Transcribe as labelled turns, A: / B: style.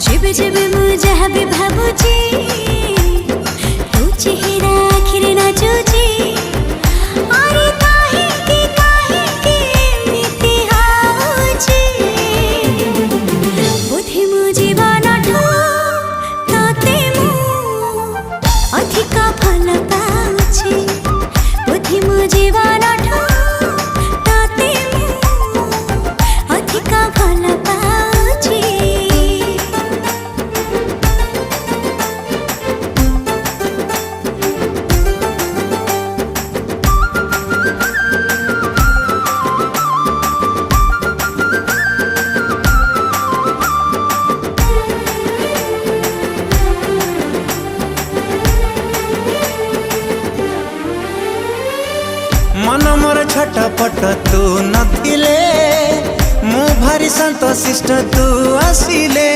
A: जेबे जेबे मुझे भी भाबुची तू चेहरा आखिर नाचुची अरे काहे के एमिति हाउची बोधे मो जीवनठू तते मु अधिका भल पाउची बोधे मो जीवनठू तते मु अधिका भल पाउची।
B: मन मोर छटपट तू नथिले मु भारी संतोषिष्ट तू आसिले।